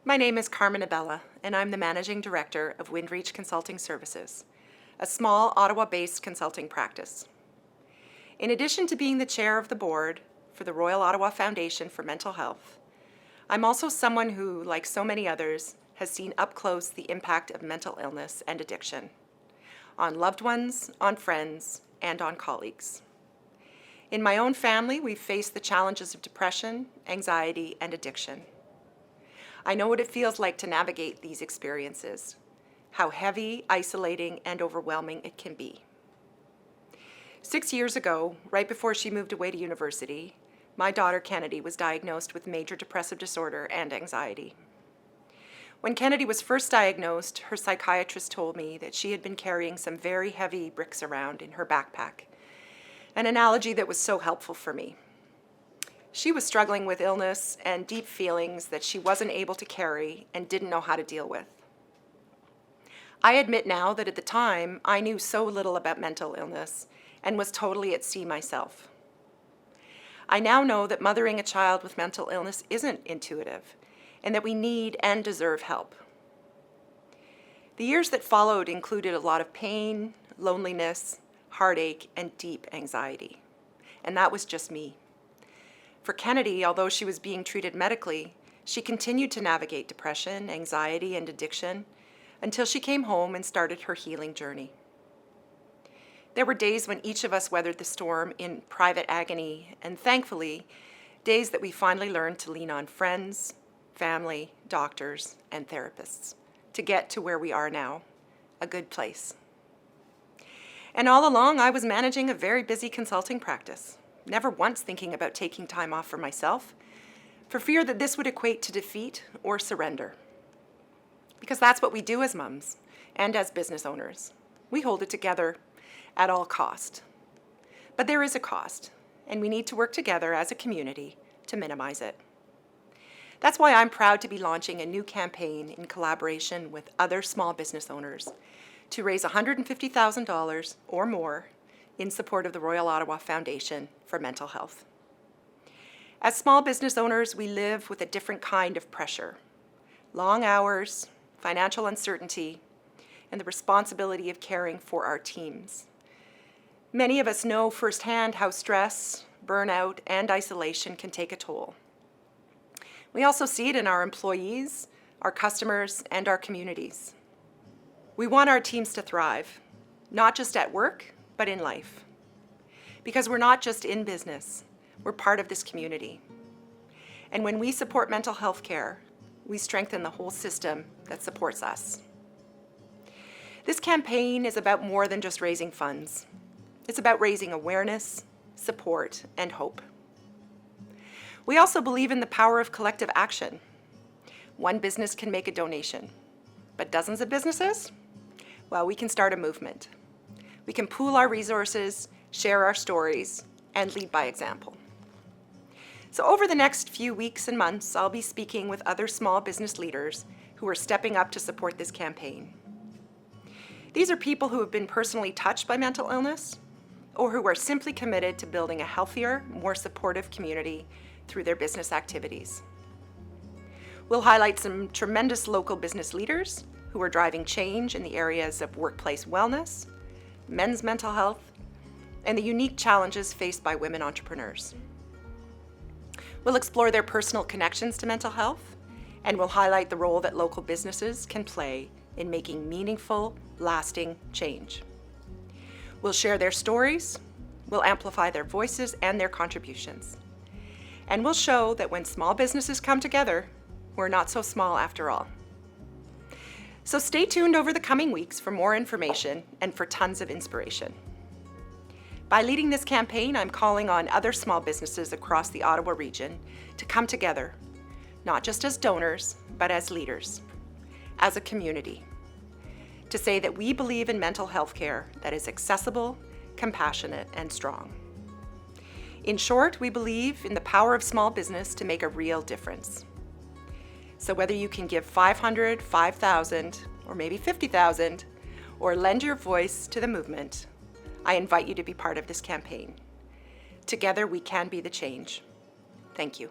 My name is Carmen, and I'm the Managing Director of Windreach Consulting Services, a small Ottawa-based consulting practice. In addition to being the chair of the board for the Royal Ottawa Foundation for Mental Health, I'm also someone who, like so many others, has seen up close the impact of mental illness and addiction on loved ones, on friends, and on colleagues. In my own family, we've faced the challenges of depression, anxiety, and addiction. I know what it feels like to navigate these experiences, how heavy, isolating, and overwhelming it can be. 6 years ago, right before she moved away to university, my daughter Kennedy was diagnosed with major depressive disorder and anxiety. When Kennedy was first diagnosed, her psychiatrist told me that she had been carrying some very heavy bricks around in her backpack, an analogy that was so helpful for me. She was struggling with illness and deep feelings that she wasn't able to carry and didn't know how to deal with. I admit now that at the time, I knew so little about mental illness and was totally at sea myself. I now know that mothering a child with mental illness isn't intuitive, and that we need and deserve help. The years that followed included a lot of pain, loneliness, heartache, and deep anxiety. And that was just me. For Kennedy, although she was being treated medically, she continued to navigate depression, anxiety, and addiction until she came home and started her healing journey. There were days when each of us weathered the storm in private agony, and thankfully, days that we finally learned to lean on friends, family, doctors, and therapists to get to where we are now, a good place. And all along, I was managing a very busy consulting practice, never once thinking about taking time off for myself, for fear that this would equate to defeat or surrender. Because that's what we do as mums and as business owners. We hold it together at all cost. But there is a cost, and we need to work together as a community to minimize it. That's why I'm proud to be launching a new campaign in collaboration with other small business owners to raise $150,000 or more in support of the Royal Ottawa Foundation for Mental Health. As small business owners, we live with a different kind of pressure: long hours, financial uncertainty, and the responsibility of caring for our teams. Many of us know firsthand how stress, burnout, and isolation can take a toll. We also see it in our employees, our customers, and our communities. We want our teams to thrive, not just at work, but in life. Because we're not just in business, we're part of this community. And when we support mental health care, we strengthen the whole system that supports us. This campaign is about more than just raising funds. It's about raising awareness, support, and hope. We also believe in the power of collective action. One business can make a donation, but dozens of businesses? Well, we can start a movement. We can pool our resources, share our stories, and lead by example. So over the next few weeks and months, I'll be speaking with other small business leaders who are stepping up to support this campaign. These are people who have been personally touched by mental illness, or who are simply committed to building a healthier, more supportive community through their business activities. We'll highlight some tremendous local business leaders who are driving change in the areas of workplace wellness, men's mental health, and the unique challenges faced by women entrepreneurs. We'll explore their personal connections to mental health, and we'll highlight the role that local businesses can play in making meaningful, lasting change. We'll share their stories, we'll amplify their voices and their contributions. And we'll show that when small businesses come together, we're not so small after all. So stay tuned over the coming weeks for more information and for tons of inspiration. By leading this campaign, I'm calling on other small businesses across the Ottawa region to come together, not just as donors, but as leaders, as a community, to say that we believe in mental health care that is accessible, compassionate, and strong. In short, we believe in the power of small business to make a real difference. So whether you can give $500, $5,000, or maybe $50,000, or lend your voice to the movement, I invite you to be part of this campaign. Together we can be the change. Thank you.